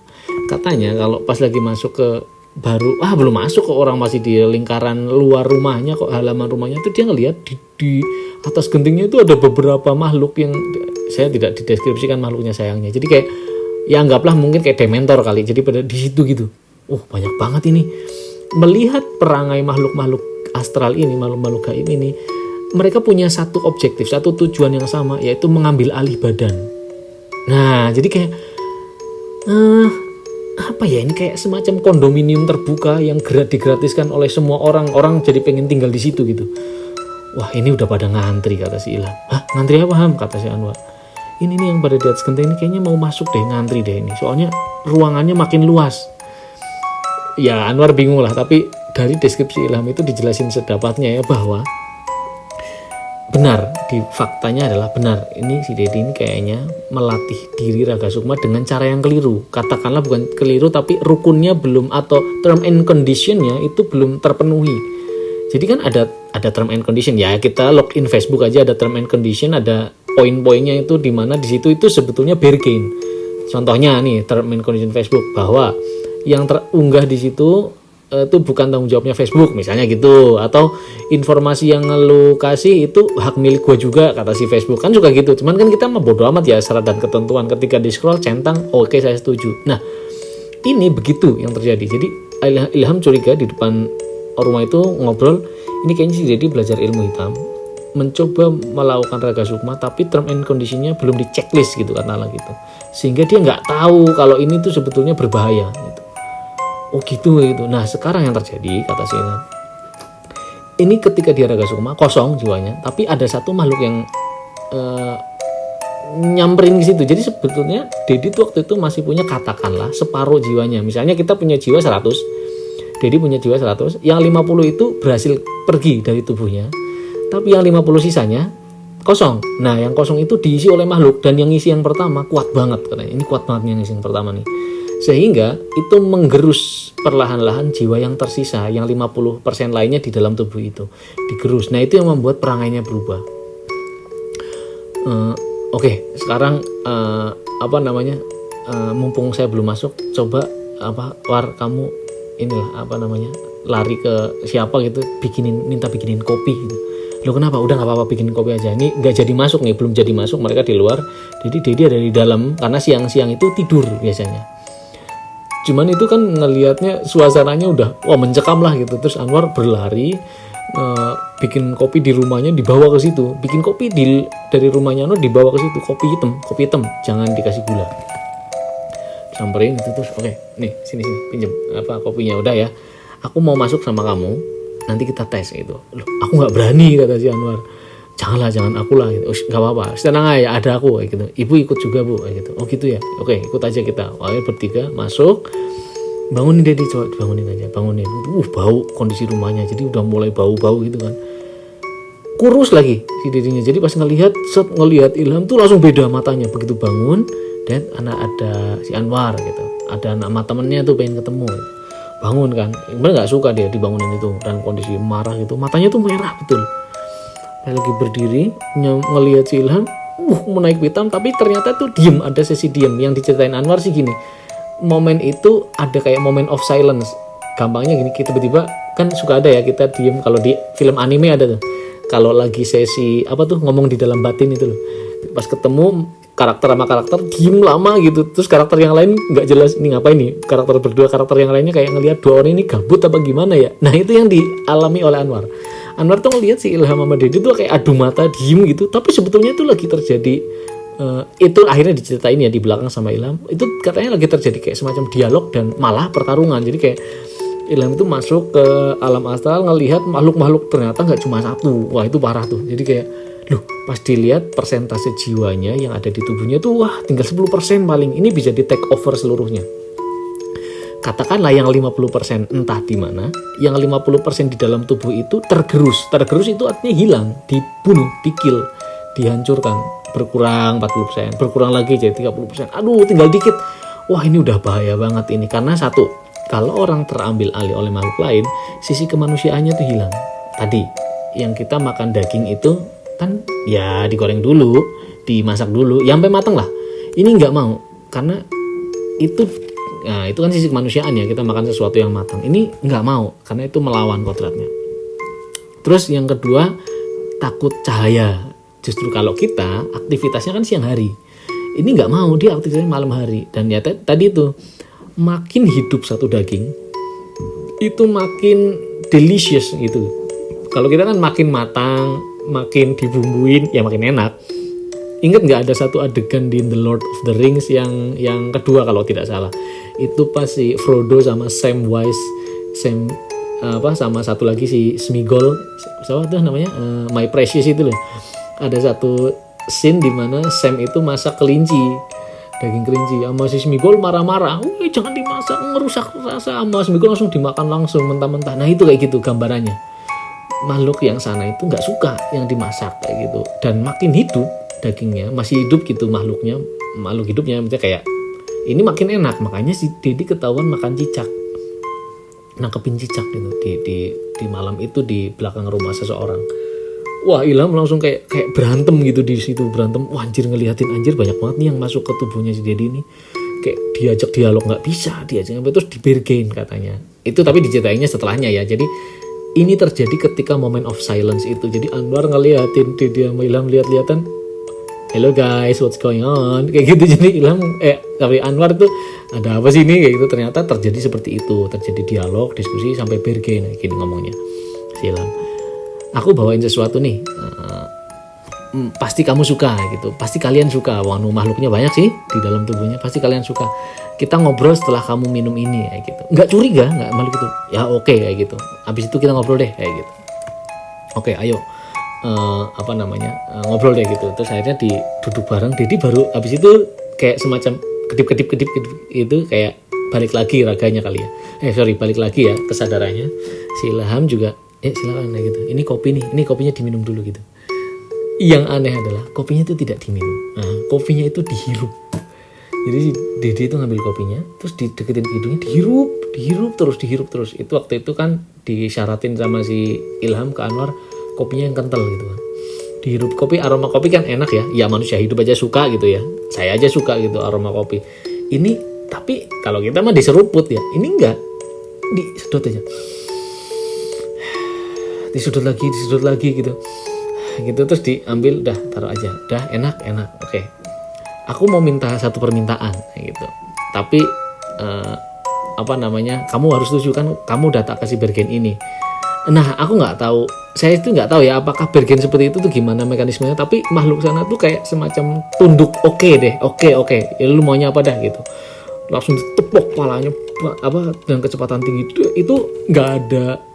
katanya kalau pas lagi masuk ke belum masuk kok, orang masih di lingkaran luar rumahnya kok, halaman rumahnya tuh dia ngelihat di atas gentingnya itu ada beberapa makhluk yang saya tidak dideskripsikan makhluknya sayangnya. Jadi kayak ya anggaplah mungkin kayak dementor kali. Jadi pada di situ gitu. Banyak banget ini. Melihat perangai makhluk-makhluk astral ini, makhluk-makhluk gaib ini, mereka punya satu objektif, satu tujuan yang sama, yaitu mengambil alih badan. Nah, jadi kayak apa ya, ini kayak semacam kondominium terbuka yang digratiskan oleh semua orang jadi pengen tinggal di situ gitu. Wah, ini udah pada ngantri, kata si Ilham. Hah, ngantri apa, Ham? Kata si Anwar. Ini nih yang pada di atas genteng ini kayaknya mau masuk deh, ngantri deh ini. Soalnya ruangannya makin luas. Ya, Anwar bingung lah, tapi dari deskripsi Ilham itu dijelasin sedapatnya ya, bahwa benar, di faktanya adalah benar. Ini si Dedi ini kayaknya melatih diri Raga Sukma dengan cara yang keliru. Katakanlah bukan keliru, tapi rukunnya belum, atau term and conditionnya itu belum terpenuhi. Jadi kan ada term and condition ya, kita login Facebook aja ada term and condition, ada poin-poinnya itu di mana di situ itu sebetulnya bargain. Contohnya nih term and condition Facebook, bahwa yang terunggah di situ itu bukan tanggung jawabnya Facebook misalnya gitu, atau informasi yang lu kasih itu hak milik gua juga, kata si Facebook kan juga gitu. Cuman kan kita mah bodo amat ya syarat dan ketentuan, ketika di scroll centang oke, saya setuju. Nah ini begitu yang terjadi. Jadi Ilham curiga di depan rumah itu ngobrol, ini kayaknya si Dedi belajar ilmu hitam, mencoba melakukan Raga Sukma tapi term and conditionnya belum di checklist gitu katakanlah gitu, sehingga dia nggak tahu kalau ini tuh sebetulnya berbahaya gitu. Gitu. Nah sekarang yang terjadi, kata si Ilham, ini ketika dia Raga Sukma kosong jiwanya, tapi ada satu makhluk yang nyamperin ke situ. Jadi sebetulnya Dedi tuh waktu itu masih punya katakanlah separuh jiwanya. Misalnya kita punya jiwa 100, Dedi punya jiwa 100, yang 50 itu berhasil pergi dari tubuhnya, tapi yang 50 sisanya kosong. Nah yang kosong itu diisi oleh makhluk, dan yang isi yang pertama kuat banget katanya. Ini kuat banget yang isi yang pertama nih, sehingga itu menggerus perlahan-lahan jiwa yang tersisa, yang 50% lainnya di dalam tubuh itu digerus. Nah itu yang membuat perangainya berubah. Sekarang mumpung saya belum masuk, coba War, kamu lari ke siapa gitu, minta bikinin kopi gitu. Lo kenapa? Udah nggak apa-apa, bikinin kopi aja. Ini nggak jadi masuk nih, belum jadi masuk, mereka di luar. Jadi Dedi ada di dalam karena siang-siang itu tidur biasanya. Cuman itu kan ngelihatnya suasananya udah mencekam lah gitu. Terus Anwar berlari bikin kopi di rumahnya, dibawa ke situ. Bikin kopi dari rumahnya Anwar dibawa ke situ, kopi hitam, jangan dikasih gula. Samperin itu terus, nih sini pinjem kopinya, udah ya, aku mau masuk sama kamu, nanti kita tes gitu. Loh, aku nggak berani, kata si Anwar. Jangan aku lah gitu. Nggak apa-apa, tenang aja, ada aku gitu. Ibu ikut juga bu gitu. Gitu ya, ikut aja kita. Bertiga masuk, bangunin Dedi, coba bangunin. Bau kondisi rumahnya, jadi udah mulai bau gitu kan. Kurus lagi si Dedinya, jadi pas ngelihat Ilham tuh langsung beda matanya. Begitu bangun, dan ada si Anwar gitu, ada nama temennya tuh pengen ketemu, bangun kan, bener nggak suka dia dibangunin itu, dan kondisi marah gitu, matanya tuh merah betul. Lagi berdiri ngelihat si Ilham menaik hitam, tapi ternyata tuh diem, ada sesi diem. Yang diceritain Anwar sih gini, momen itu ada kayak moment of silence, gampangnya gini, kita tiba-tiba kan suka ada ya kita diem, kalau di film anime ada tuh, kalau lagi sesi ngomong di dalam batin itu loh, pas ketemu karakter sama karakter diem lama gitu, terus karakter yang lain nggak jelas ini ngapain nih, karakter yang lainnya kayak ngelihat dua orang ini gabut apa gimana ya. Nah itu yang dialami oleh Anwar tuh ngelihat si Ilham sama Dedi tuh kayak adu mata diem gitu, tapi sebetulnya itu lagi terjadi itu akhirnya diceritain ya di belakang sama Ilham, itu katanya lagi terjadi kayak semacam dialog dan malah pertarungan. Jadi kayak Ilham itu masuk ke alam astral, ngelihat makhluk-makhluk ternyata nggak cuma satu. Wah itu parah tuh, jadi kayak pas dilihat persentase jiwanya yang ada di tubuhnya tuh tinggal 10% paling, ini bisa di take over seluruhnya. Katakanlah yang 50% entah di mana, yang 50% di dalam tubuh itu tergerus itu artinya hilang, dibunuh, dikill, dihancurkan, berkurang 40%, berkurang lagi jadi 30%, tinggal dikit. Ini udah bahaya banget ini, karena satu, kalau orang terambil alih oleh makhluk lain, sisi kemanusiaannya tuh hilang. Tadi yang kita makan daging itu kan ya digoreng dulu, dimasak dulu, ya sampai matang lah. Ini nggak mau, karena itu kan sisi kemanusiaan ya, kita makan sesuatu yang matang. Ini nggak mau, karena itu melawan kodratnya. Terus yang kedua, takut cahaya. Justru kalau kita aktivitasnya kan siang hari, ini nggak mau, dia aktivitasnya malam hari. Dan ya tadi itu, makin hidup satu daging itu makin delicious gitu. Kalau kita kan makin matang, makin dibumbuin, ya makin enak. Ingat nggak ada satu adegan di The Lord of the Rings yang kedua kalau tidak salah, itu pas si Frodo sama sama satu lagi si Smigol, siapa tuh namanya, My Precious itu loh. Ada satu scene di mana Sam itu masak daging kelinci, sama si Smigol marah-marah, jangan dimasak, ngerusak rasa. Sama Smigol langsung dimakan langsung mentah-mentah. Nah itu kayak gitu gambarannya. Makhluk yang sana itu nggak suka yang dimasak kayak gitu, dan makin hidup dagingnya, masih hidup gitu makhluk hidupnya, misalnya kayak ini makin enak. Makanya si Dedi ketahuan makan cicak, nangkepin cicak gitu di malam itu di belakang rumah seseorang. Wah, Ilham langsung kayak berantem gitu di situ, berantem. Wah, anjir, ngeliatin anjir banyak banget nih yang masuk ke tubuhnya si Dedi ini. Kayak diajak dialog nggak bisa, terus dibergain katanya. Itu tapi diceritainnya setelahnya ya. Jadi ini terjadi ketika moment of silence itu. Jadi Anwar ngeliatin dia sama Ilham lihat-lihatan. Hello guys, what's going on? Kayak gitu. Jadi Ilham tapi Anwar tuh ada apa sih ini kayak gitu. Ternyata terjadi seperti itu, terjadi dialog, diskusi sampai bergen gini ngomongnya si Ilham. Aku bawain sesuatu nih, pasti kamu suka gitu, pasti kalian suka. Wah, makhluknya banyak sih di dalam tubuhnya, pasti kalian suka. Kita ngobrol setelah kamu minum ini kayak gitu. Nggak curiga, nggak makhluk itu. Ya oke, kayak gitu. Abis itu kita ngobrol deh kayak gitu. Oke, ayo. Ngobrol deh gitu. Terus akhirnya duduk bareng. Dedi baru abis itu kayak semacam kedip itu kayak balik lagi raganya kali ya. Balik lagi ya kesadarannya. Si Ilham juga silakan gitu. Ini kopinya diminum dulu gitu. Yang aneh adalah kopinya itu tidak diminum. Nah, kopinya itu dihirup. Jadi si Dedi itu ngambil kopinya, terus dideketin ke hidungnya, dihirup terus. Itu waktu itu kan disyaratin sama si Ilham ke Anwar, kopinya yang kental gitu kan. Dihirup kopi, aroma kopi kan enak ya. Ya manusia hidup aja suka gitu ya. Saya aja suka gitu aroma kopi. Ini tapi kalau kita mah diseruput ya. Ini enggak. Disedot aja. Disudut lagi gitu. Gitu terus diambil, udah taruh aja. Udah enak. Oke. Aku mau minta satu permintaan gitu. Tapi kamu harus setuju kan, kamu udah tak kasih bergen ini. Nah, aku nggak tahu. Saya itu nggak tahu ya apakah bergen seperti itu tuh gimana mekanismenya. Tapi makhluk sana tuh kayak semacam tunduk. Oke. Ya lu maunya apa dah gitu. Langsung ditepok palanya dengan kecepatan tinggi. Itu nggak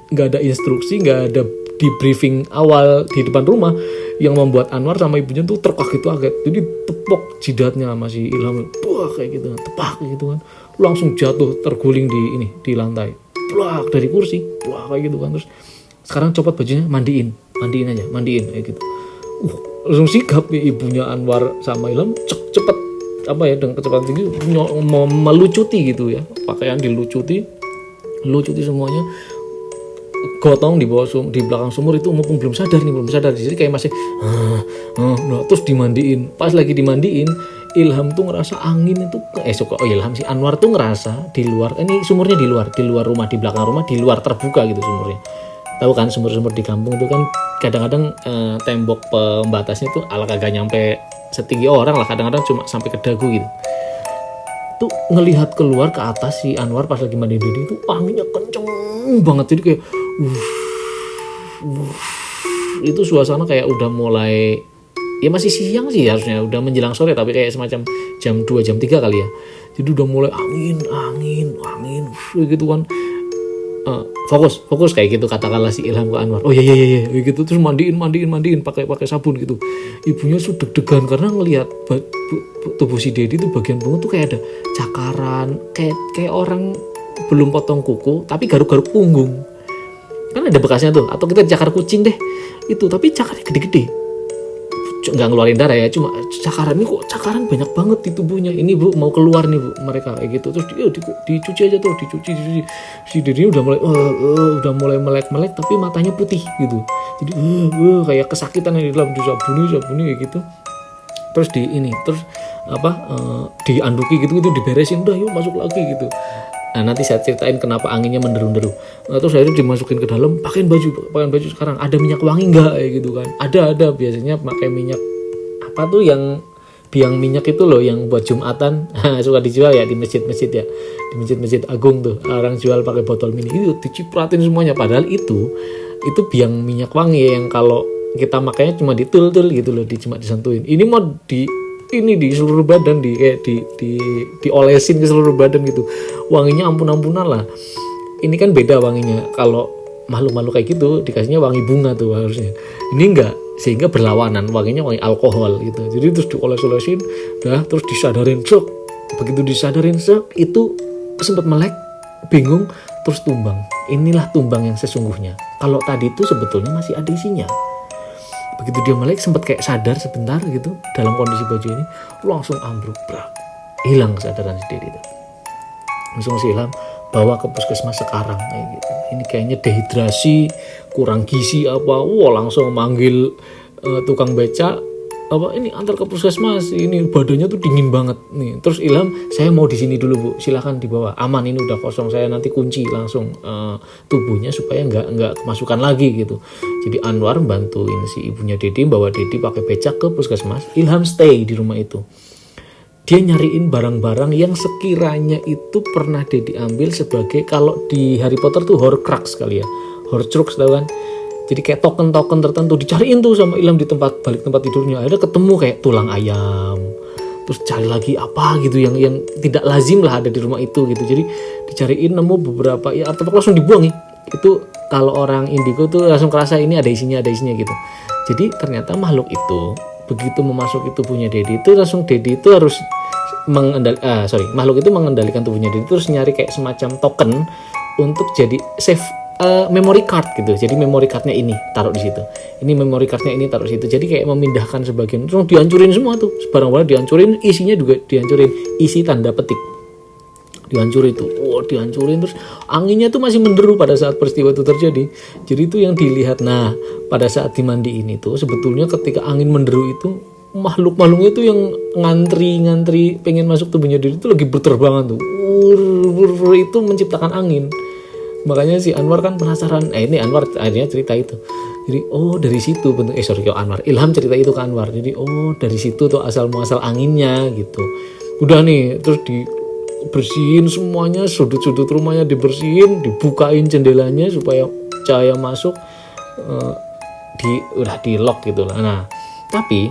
ada instruksi, nggak ada di briefing awal di depan rumah yang membuat Anwar sama ibunya tuh terkaget. Jadi tepok jidatnya masih Ilham, kayak gitu, tepak kayak gitu kan. Langsung jatuh terguling di lantai. Plak dari kursi, kayak gitu kan. Terus sekarang copot bajunya, mandiin kayak gitu. Langsung sigap ya ibunya Anwar sama Ilham cepet dengan kecepatan tinggi melucuti gitu ya. Pakaian dilucuti semuanya. Gotong di belakang sumur itu mumpung belum sadar jadi kayak masih terus dimandiin. Pas lagi dimandiin, Ilham tuh ngerasa angin itu Ilham si Anwar tuh ngerasa di luar, ini sumurnya di luar rumah, di belakang rumah, di luar terbuka gitu sumurnya. Tahu kan sumur-sumur di kampung itu kan kadang-kadang tembok pembatasnya tuh ala kagak nyampe setinggi orang lah, kadang-kadang cuma sampai ke dagu gitu. Tuh ngelihat keluar ke atas si Anwar pas lagi mandi Dedi itu anginnya kenceng banget, jadi kayak itu suasana kayak udah mulai, ya masih siang sih harusnya, udah menjelang sore tapi kayak semacam jam 2 jam 3 kali ya. Jadi udah mulai angin gitu kan. Fokus kayak gitu katakanlah si Ilham ke Anwar. Oh iya gitu, terus mandiin pakai sabun gitu. Ibunya sudah deg-degan karena ngelihat tubuh si Dedi tuh bagian punggung tuh kayak ada cakaran, kayak orang belum potong kuku tapi garuk-garuk punggung. Kan ada bekasnya tuh, atau kita cakar kucing deh. Itu tapi cakarnya gede-gede. Nggak ngeluarin darah ya, cuma cakaran banyak banget di tubuhnya. Ini bu mau keluar nih bu mereka kayak gitu. Terus dicuci aja tuh, dicuci. Si Dedi udah mulai melek tapi matanya putih gitu. Jadi kayak kesakitan yang di dalam, disabuni kayak gitu. Terus dianduki gitu diberesin, udah yuk masuk lagi gitu. Nah nanti saya ceritain kenapa anginnya menderu-deru. Nah, terus akhirnya dimasukin ke dalam, pakaiin baju sekarang. Ada minyak wangi nggak kayak gitu kan? Ada biasanya pakai minyak apa tuh yang biang minyak itu loh yang buat Jumatan suka dijual ya di masjid-masjid ya, di masjid-masjid agung tuh orang jual pakai botol mini itu dicipratin semuanya. Padahal itu biang minyak wangi yang kalau kita makanya cuma ditul-tul gitu loh, cuma disentuhin. Ini mau di seluruh badan diolesin ke seluruh badan gitu, wanginya ampun-ampunan lah. Ini kan beda wanginya, kalau makhluk-makhluk kayak gitu dikasihnya wangi bunga tuh harusnya, ini enggak, sehingga berlawanan, wanginya wangi alkohol gitu. Jadi terus dioles-olesin terus disadarin sok, begitu disadarin sok itu sempat melek, bingung, terus tumbang. Inilah tumbang yang sesungguhnya. Kalau tadi itu sebetulnya masih ada isinya. Begitu dia melek sempat kayak sadar sebentar gitu dalam kondisi baju ini, langsung ambruk, hilang kesadaran si Dedi itu. Langsung si Ilham bawa ke puskesmas sekarang kayak gitu. Ini kayaknya dehidrasi, kurang gizi apa, langsung manggil tukang beca, apa ini antar ke puskesmas, ini badannya tuh dingin banget nih. Terus Ilham, saya mau di sini dulu Bu, silakan dibawa, aman ini udah kosong, saya nanti kunci langsung tubuhnya supaya nggak kemasukan lagi gitu. Jadi Anwar bantuin si ibunya Dedi, bawa Dedi pakai becak ke puskesmas. Ilham stay di rumah itu. Dia nyariin barang-barang yang sekiranya itu pernah Dedi ambil sebagai, kalau di Harry Potter tuh Horcrux kali ya, Horcrux tahu kan? Jadi kayak token-token tertentu dicariin tuh sama Ilham di balik tempat tidurnya. Akhirnya ketemu kayak tulang ayam. Terus cari lagi apa gitu yang tidak lazim lah ada di rumah itu gitu. Jadi dicariin, nemu beberapa ya artefak, langsung dibuang ya. Itu kalau orang indigo tuh langsung kerasa ini ada isinya gitu. Jadi ternyata makhluk itu begitu memasuki tubuhnya Dedi itu langsung Dedi itu harus makhluk itu mengendalikan tubuhnya Dedi, terus nyari kayak semacam token untuk jadi save memory card gitu. Jadi memory cardnya ini taruh di situ, ini memory cardnya ini taruh di situ. Jadi kayak memindahkan sebagian, terus dihancurin semua tuh, barang-barang dihancurin, isinya juga dihancurin, isi tanda petik dihancurin tuh, dihancurin. Terus anginnya tuh masih menderu pada saat peristiwa itu terjadi. Jadi itu yang dilihat. Nah pada saat dimandiin itu sebetulnya ketika angin menderu itu makhluk-makhluknya itu yang ngantri pengen masuk tubuhnya Dedi itu lagi berterbangan tuh, itu menciptakan angin. Makanya si Anwar kan penasaran. Ini Anwar akhirnya cerita itu. Jadi dari situ bentuk Ilham cerita itu ke Anwar. Jadi dari situ tuh asal muasal anginnya gitu. Udah nih, terus dibersihin semuanya, sudut-sudut rumahnya dibersihin, dibukain jendelanya supaya cahaya masuk, udah di lock gitu lah. Nah, tapi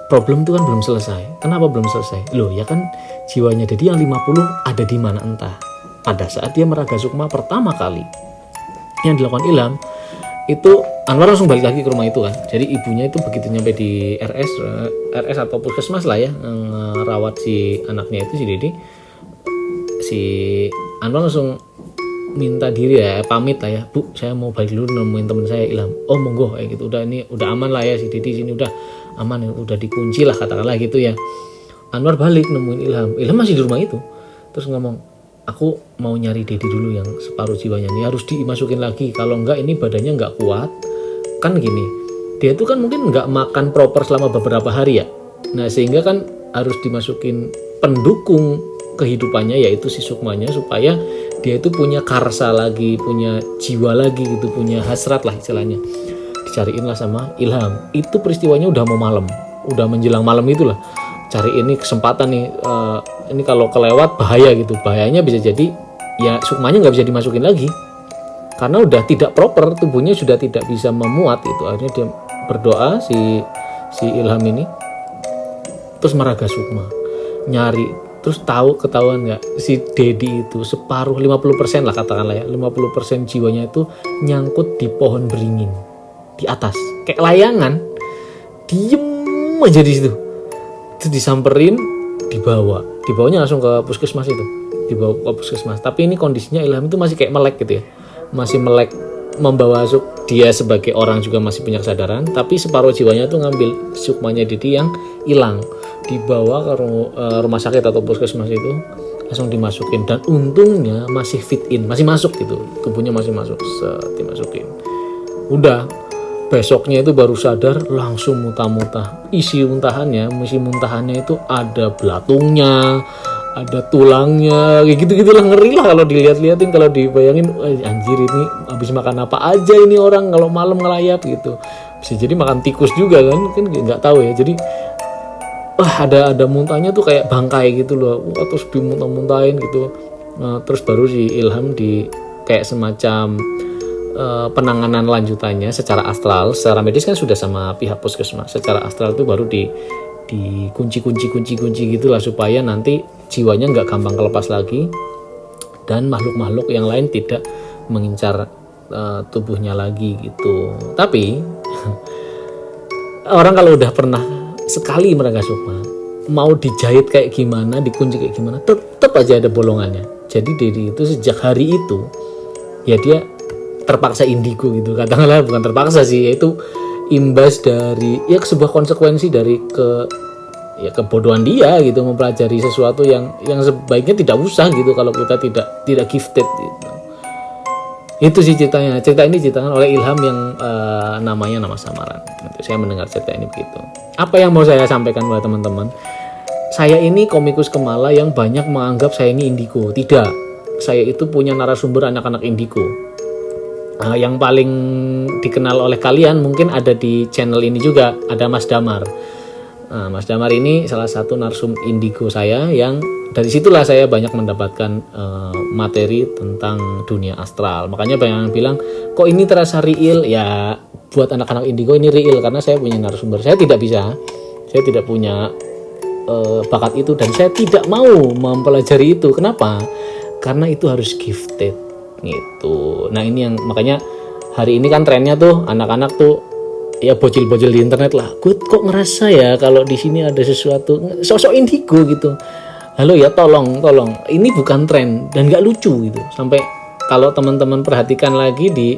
problem itu kan belum selesai. Kenapa belum selesai? Loh ya kan jiwanya Dedi yang 50 ada di mana entah. Pada saat dia meraga sukma pertama kali yang dilakukan Ilham itu, Anwar langsung balik lagi ke rumah itu kan. Jadi ibunya itu begitu nyampe di RS atau puskesmas lah ya, ngerawat si anaknya itu si Dedi, si Anwar langsung minta diri ya, pamit lah ya, Bu saya mau balik dulu nemuin teman saya Ilham. Monggo kayak gitu, udah aman lah ya si Dedi sini, udah aman, udah dikunci lah katakanlah gitu ya. Anwar balik nemuin Ilham masih di rumah itu, terus ngomong, aku mau nyari Dedi dulu yang separuh jiwanya ini, harus dimasukin lagi, kalau enggak ini badannya enggak kuat. Kan gini, dia itu kan mungkin enggak makan proper selama beberapa hari ya. Nah sehingga kan harus dimasukin pendukung kehidupannya, yaitu si sukmanya, supaya dia itu punya karsa lagi, punya jiwa lagi gitu, punya hasrat lah istilahnya. Dicariin lah sama Ilham. Itu peristiwanya udah mau malam, udah menjelang malam itulah. Cari ini kesempatan nih, ini kalau kelewat bahaya gitu. Bahayanya bisa jadi ya sukmanya nggak bisa dimasukin lagi karena udah tidak proper, tubuhnya sudah tidak bisa memuat itu. Akhirnya dia berdoa si Ilham ini, terus meraga sukma, nyari, terus ketahuan nggak si Dedi itu separuh 50% lah katakanlah ya, 50% jiwanya itu nyangkut di pohon beringin di atas kayak layangan, diem aja di situ. Itu disamperin, dibawanya langsung ke puskesmas itu, dibawa ke puskesmas. Tapi ini kondisinya Ilham itu masih kayak melek gitu ya, masih melek, membawa dia sebagai orang juga masih punya kesadaran, tapi separuh jiwanya itu ngambil sukmanya Dedi yang hilang, dibawa ke rumah sakit atau puskesmas itu, langsung dimasukin. Dan untungnya masih fit in, masih masuk gitu, tubuhnya masih masuk, dimasukin. Udah besoknya itu baru sadar, langsung muntah-muntah. Isi muntahannya itu ada belatungnya, ada tulangnya, kayak gitu-gitulah, ngeri lah kalau dilihat-liatin, kalau dibayangin, anjir ini habis makan apa aja ini orang kalau malam ngelayap gitu. Bisa jadi makan tikus juga kan nggak tahu ya. Jadi ada muntahnya tuh kayak bangkai gitu loh, terus dimuntah-muntahin gitu. Terus baru si Ilham di kayak semacam penanganan lanjutannya secara astral. Secara medis kan sudah sama pihak puskesmas, secara astral itu baru dikunci gitulah supaya nanti jiwanya nggak gampang kelepas lagi dan makhluk-makhluk yang lain tidak mengincar tubuhnya lagi gitu. Tapi orang kalau udah pernah sekali merangga sukma, mau dijahit kayak gimana, dikunci kayak gimana, tetap aja ada bolongannya. Jadi Dedi itu sejak hari itu ya dia terpaksa indigo gitu, katakanlah, bukan terpaksa sih, yaitu imbas dari ya sebuah konsekuensi dari kebodohan dia gitu, mempelajari sesuatu yang sebaiknya tidak usah gitu kalau kita tidak gifted gitu. Itu sih ceritanya. Cerita ini diceritakan oleh Ilham yang namanya nama samaran. Saya mendengar cerita ini begitu. Apa yang mau saya sampaikan kepada teman-teman? Saya ini komikus Kemala yang banyak menganggap saya ini indigo. Tidak. Saya itu punya narasumber anak-anak indigo. Yang paling dikenal oleh kalian mungkin ada di channel ini juga, ada Mas Damar. Mas Damar ini salah satu narsum indigo saya, yang dari situlah saya banyak mendapatkan materi tentang dunia astral. Makanya banyak yang bilang, kok ini terasa real? Ya buat anak-anak indigo ini real karena saya punya narasumber. Saya tidak bisa, saya tidak punya bakat itu, dan saya tidak mau mempelajari itu. Kenapa? Karena itu harus gifted gitu. Nah ini yang makanya hari ini kan trennya tuh anak-anak tuh ya bocil-bocil di internet lah. Gue kok ngerasa ya kalau di sini ada sesuatu sosok indigo gitu. Halo ya, tolong ini bukan tren dan nggak lucu gitu. Sampai kalau teman-teman perhatikan lagi di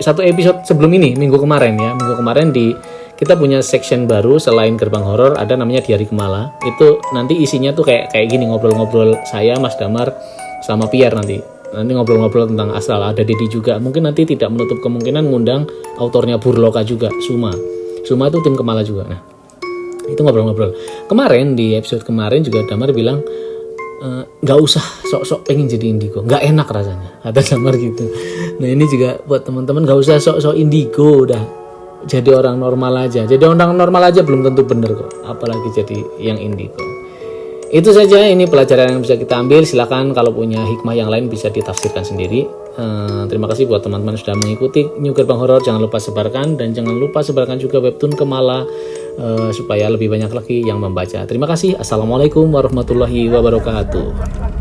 satu episode sebelum ini, minggu kemarin kita punya section baru selain gerbang horor, ada namanya Diari Kemala. Itu nanti isinya tuh kayak gini, ngobrol-ngobrol saya, Mas Damar sama Pierre nanti ngobrol-ngobrol tentang astral. Ada Dedi juga, mungkin nanti tidak menutup kemungkinan ngundang autornya Burloka juga, Suma itu tim Kemala juga. Nah itu ngobrol-ngobrol kemarin, di episode kemarin juga Damar bilang nggak usah sok-sok pengen jadi indigo, nggak enak rasanya, ada Damar gitu. Nah ini juga buat teman-teman, nggak usah sok-sok indigo, udah jadi orang normal aja. Jadi orang normal aja belum tentu bener kok, apalagi jadi yang indigo. Itu saja, ini pelajaran yang bisa kita ambil. Silakan kalau punya hikmah yang lain bisa ditafsirkan sendiri. Terima kasih buat teman-teman sudah mengikuti New Gerbang Horor. Jangan lupa sebarkan, dan jangan lupa sebarkan juga webtoon Kemala supaya lebih banyak lagi yang membaca. Terima kasih. Assalamualaikum warahmatullahi wabarakatuh.